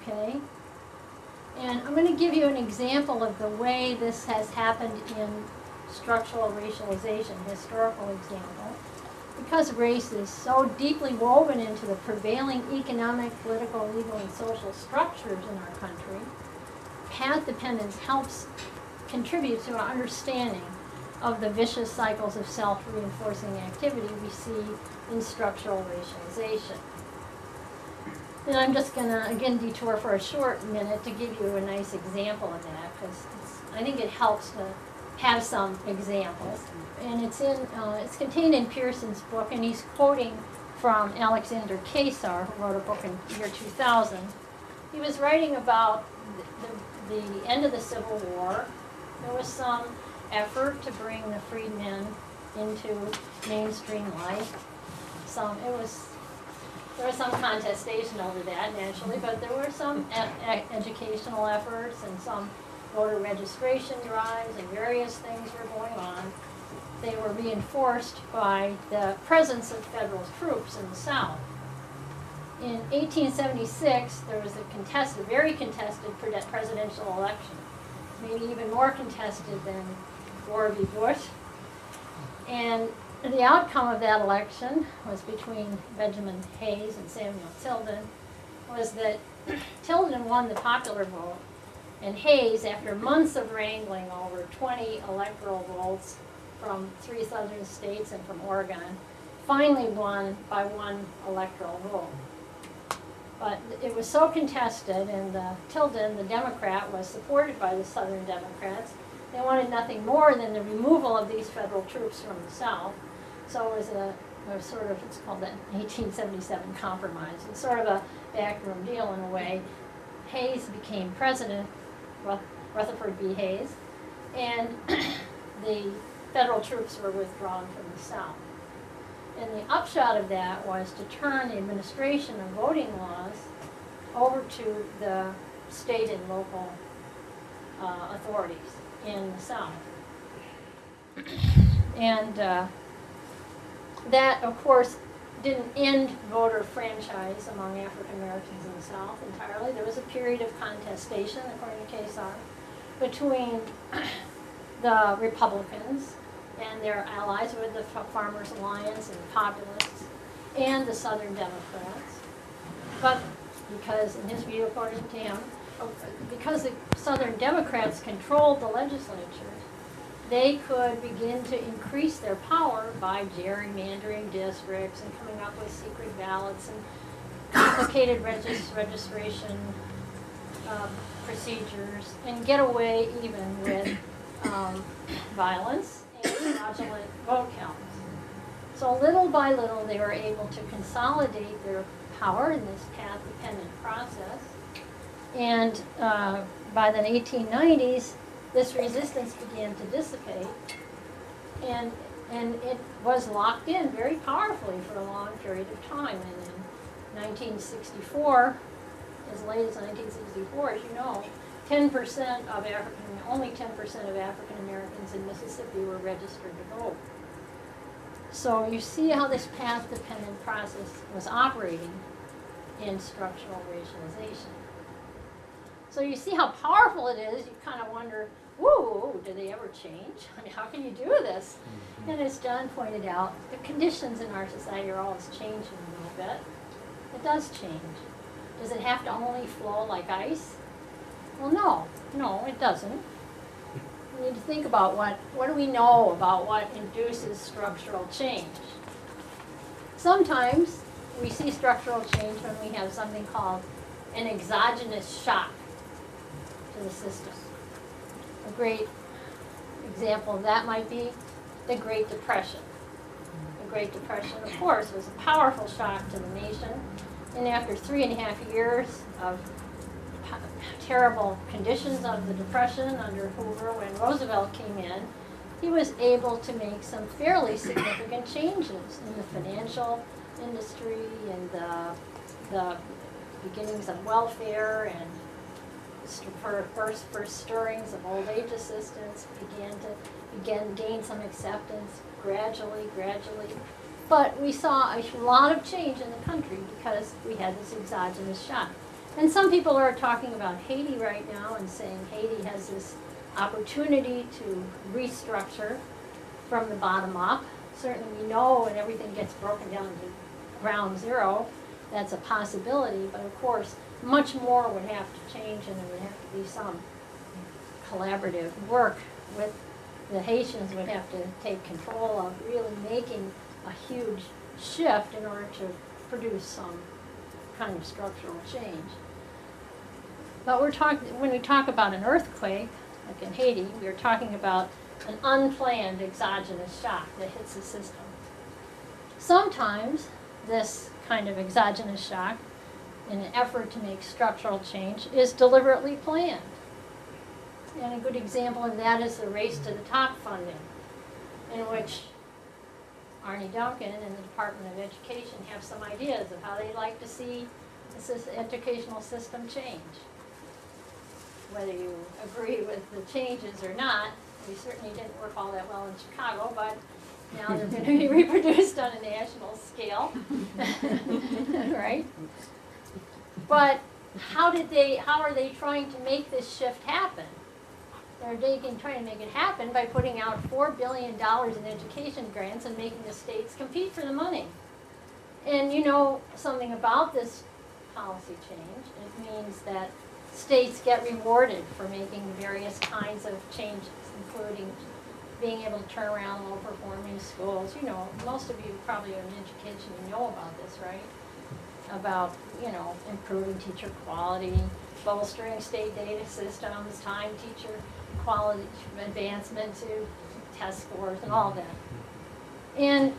okay? And I'm going to give you an example of the way this has happened in structural racialization, historical example. Because race is so deeply woven into the prevailing economic, political, legal, and social structures in our country, path dependence helps contribute to our understanding of the vicious cycles of self-reinforcing activity we see in structural racialization. And I'm just going to, again, detour for a short minute to give you a nice example of that, because I think it helps to have some examples. And it's contained in Pearson's book, and he's quoting from Alexander Kaysar, who wrote a book in the year 2000. He was writing about the end of the Civil War. There was some effort to bring the freedmen into mainstream life. There was some contestation over that, naturally, but there were some educational efforts and some voter registration drives, and various things were going on. They were reinforced by the presence of federal troops in the South. In 1876, there was a very contested presidential election, maybe even more contested than Gore v. Bush. And the outcome of that election was between Benjamin Hayes and Samuel Tilden, was that Tilden won the popular vote, and Hayes, after months of wrangling over 20 electoral votes from 3 southern states and from Oregon, finally won by 1 electoral vote. But it was so contested, and Tilden, the Democrat, was supported by the Southern Democrats. They wanted nothing more than the removal of these federal troops from the South. So it was a sort of, it's called the 1877 compromise. It's sort of a backroom deal in a way. Hayes became president, Rutherford B. Hayes, and the federal troops were withdrawn from the South. And the upshot of that was to turn the administration of voting laws over to the state and local authorities in the South. And that, of course, didn't end voter franchise among African Americans in the South entirely. There was a period of contestation, according to Kaysar, between the Republicans and their allies with the Farmers Alliance and the Populists and the Southern Democrats. But because, in his view, according to him, because the Southern Democrats controlled the legislatures, they could begin to increase their power by gerrymandering districts and coming up with secret ballots and complicated registration procedures, and get away even with violence and fraudulent vote counts. So little by little, they were able to consolidate their power in this path-dependent process. And by the 1890s, this resistance began to dissipate, and it was locked in very powerfully for a long period of time. And in 1964, as late as 1964, as you know, only 10% of African Americans in Mississippi were registered to vote. So you see how this path-dependent process was operating in structural racialization. So you see how powerful it is. You kind of wonder, whoa, do they ever change? I mean, how can you do this? And as John pointed out, the conditions in our society are always changing a little bit. It does change. Does it have to only flow like ice? Well, no, it doesn't. We need to think about what do we know about what induces structural change. Sometimes we see structural change when we have something called an exogenous shock to the system. A great example of that might be the Great Depression. The Great Depression, of course, was a powerful shock to the nation. And after 3.5 years of terrible conditions of the Depression under Hoover, when Roosevelt came in, he was able to make some fairly significant changes in the financial industry and the beginnings of welfare, and first stirrings of old age assistance began to gain some acceptance gradually. But we saw a lot of change in the country because we had this exogenous shock. And some people are talking about Haiti right now and saying Haiti has this opportunity to restructure from the bottom up. Certainly we know when everything gets broken down to ground zero, that's a possibility, but of course, much more would have to change and there would have to be some collaborative work with the Haitians would have to take control of really making a huge shift in order to produce some kind of structural change. But when we talk about an earthquake, like in Haiti, we're talking about an unplanned exogenous shock that hits the system. Sometimes this kind of exogenous shock, in an effort to make structural change, is deliberately planned. And a good example of that is the Race to the Top funding, in which Arnie Duncan and the Department of Education have some ideas of how they'd like to see the educational system change. Whether you agree with the changes or not, we certainly didn't work all that well in Chicago, but now they're going to be reproduced on a national scale, right? But how are they trying to make this shift happen? They're trying to make it happen by putting out $4 billion in education grants and making the states compete for the money. And you know something about this policy change. It means that states get rewarded for making various kinds of changes, including being able to turn around low-performing schools. You know, most of you probably in education, you know about this, right? About, you know, improving teacher quality, bolstering state data systems, tying teacher quality advancement to test scores and all that. And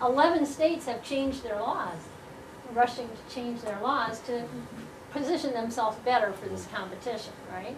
11 states have changed their laws, rushing to change their laws to position themselves better for this competition, right?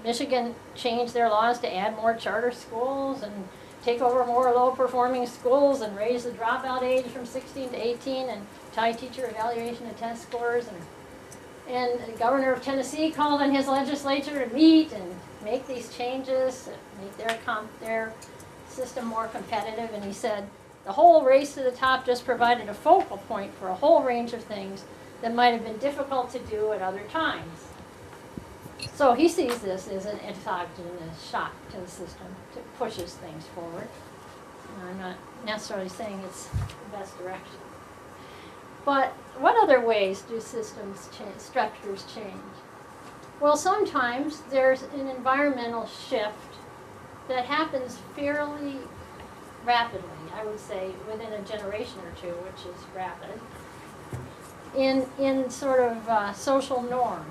Michigan changed their laws to add more charter schools and take over more low-performing schools and raise the dropout age from 16 to 18 and tie teacher evaluation to test scores. And the governor of Tennessee called on his legislature to meet and make these changes, make their system more competitive. And he said the whole Race to the Top just provided a focal point for a whole range of things that might have been difficult to do at other times. So he sees this as an exogenous shock to the system that pushes things forward. And I'm not necessarily saying it's the best direction. But what other ways do systems change, structures change? Well, sometimes there's an environmental shift that happens fairly rapidly, I would say within a generation or two, which is rapid, in sort of social norms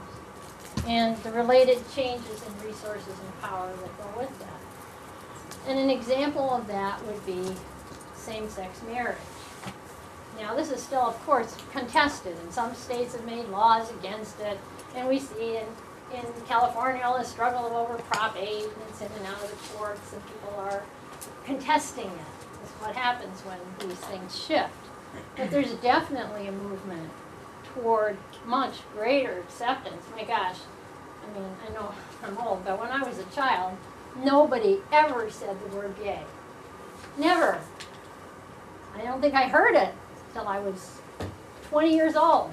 and the related changes in resources and power that go with that. And an example of that would be same-sex marriage. Now, this is still, of course, contested, and some states have made laws against it, and we see in California all this struggle over Prop 8, and it's in and out of the courts, and people are contesting it. That's what happens when these things shift. But there's definitely a movement toward much greater acceptance. My gosh, I mean, I know I'm old, but when I was a child, nobody ever said the word gay. Never. I don't think I heard it till I was 20 years old.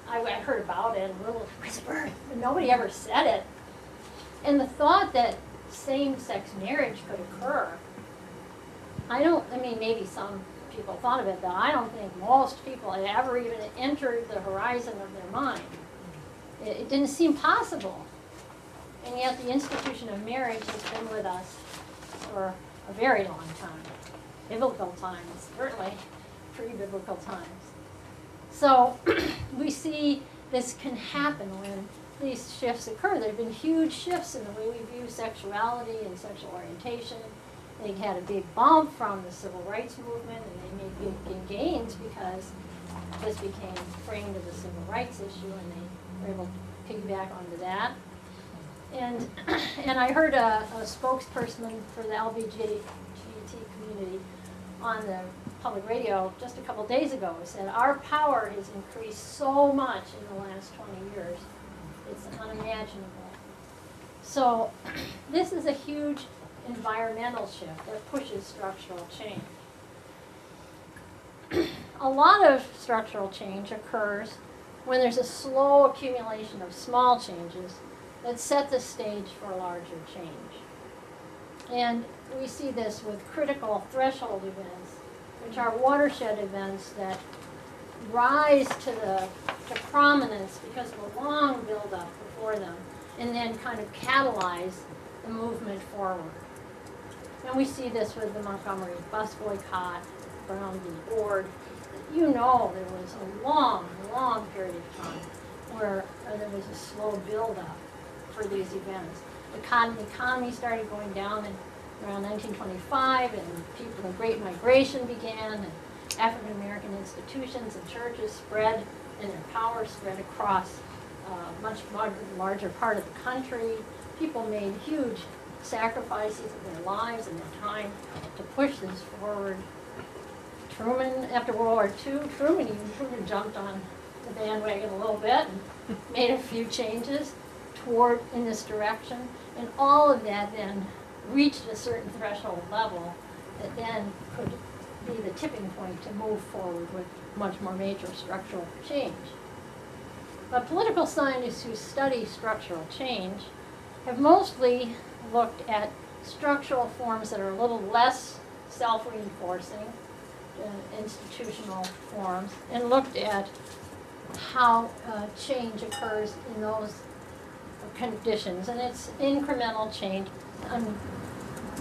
I heard about it, a little whisper, but nobody ever said it. And the thought that same-sex marriage could occur, I mean, maybe some people thought of it, but I don't think most people had ever even entered the horizon of their mind. It didn't seem possible. And yet the institution of marriage has been with us for a very long time. Biblical times, certainly pre-biblical times. So we see this can happen when these shifts occur. There have been huge shifts in the way we view sexuality and sexual orientation. They had a big bump from the civil rights movement, and they made big gains because this became framed as a civil rights issue, and they were able to piggyback onto that. And I heard a spokesperson for the LGBT community on the public radio just a couple days ago said, our power has increased so much in the last 20 years. It's unimaginable. So this is a huge environmental shift that pushes structural change. A lot of structural change occurs when there's a slow accumulation of small changes that set the stage for larger change. And we see this with critical threshold events, which are watershed events that rise to prominence because of a long buildup before them, and then kind of catalyze the movement forward. And we see this with the Montgomery bus boycott, Brown v. Board. You know there was a long, long period of time where there was a slow buildup for these events. The economy started going down around 1925, and the Great Migration began, and African American institutions and churches spread, and their power spread across a much larger part of the country. People made huge sacrifices of their lives and their time to push this forward. Truman, after World War II, Truman jumped on the bandwagon a little bit and made a few changes in this direction, and all of that then reached a certain threshold level that then could be the tipping point to move forward with much more major structural change. But political scientists who study structural change have mostly looked at structural forms that are a little less self-reinforcing, institutional forms, and looked at how change occurs in those conditions, and it's incremental change. I'm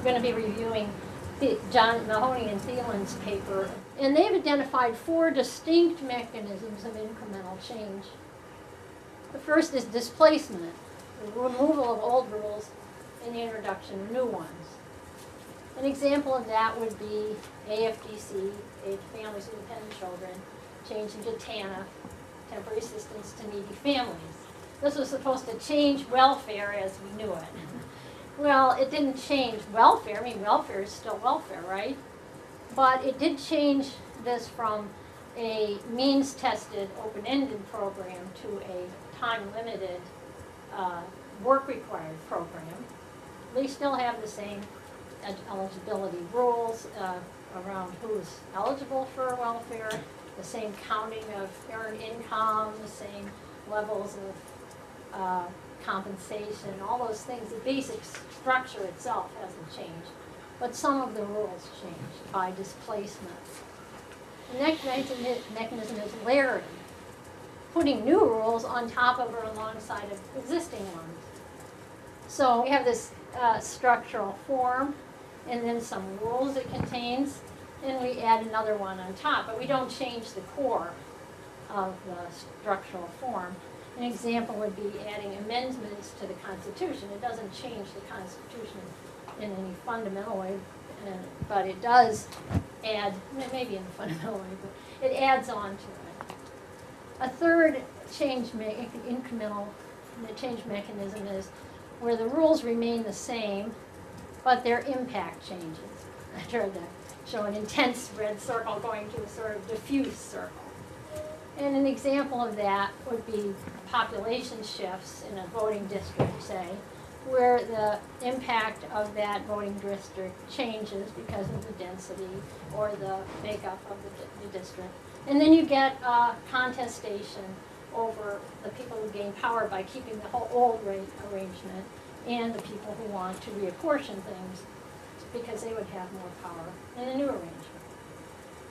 going to be reviewing John Mahoney and Thielen's paper, and they've identified 4 distinct mechanisms of incremental change. The first is displacement, the removal of old rules and the introduction of new ones. An example of that would be AFDC, Aid to Families with Dependent Children, changed into TANF, Temporary Assistance to Needy Families. This was supposed to change welfare as we knew it. Well, it didn't change welfare. I mean, welfare is still welfare, right? But it did change this from a means-tested, open-ended program to a time-limited, work-required program. They still have the same eligibility rules around who's eligible for welfare, the same counting of earned income, the same levels of compensation, all those things. The basic structure itself hasn't changed, but some of the rules changed by displacement. The next mechanism is layering, putting new rules on top of or alongside of existing ones. So we have this structural form, and then some rules it contains, and we add another one on top, but we don't change the core of the structural form. An example would be adding amendments to the Constitution. It doesn't change the Constitution in any fundamental way, but it does add, maybe in a fundamental way, but it adds on to it. A third incremental change mechanism is where the rules remain the same, but their impact changes. I tried to show an intense red circle going to a sort of diffuse circle. And an example of that would be population shifts in a voting district, say, where the impact of that voting district changes because of the density or the makeup of the district. And then you get contestation over the people who gain power by keeping the whole old rate arrangement and the people who want to reapportion things because they would have more power in a new arrangement.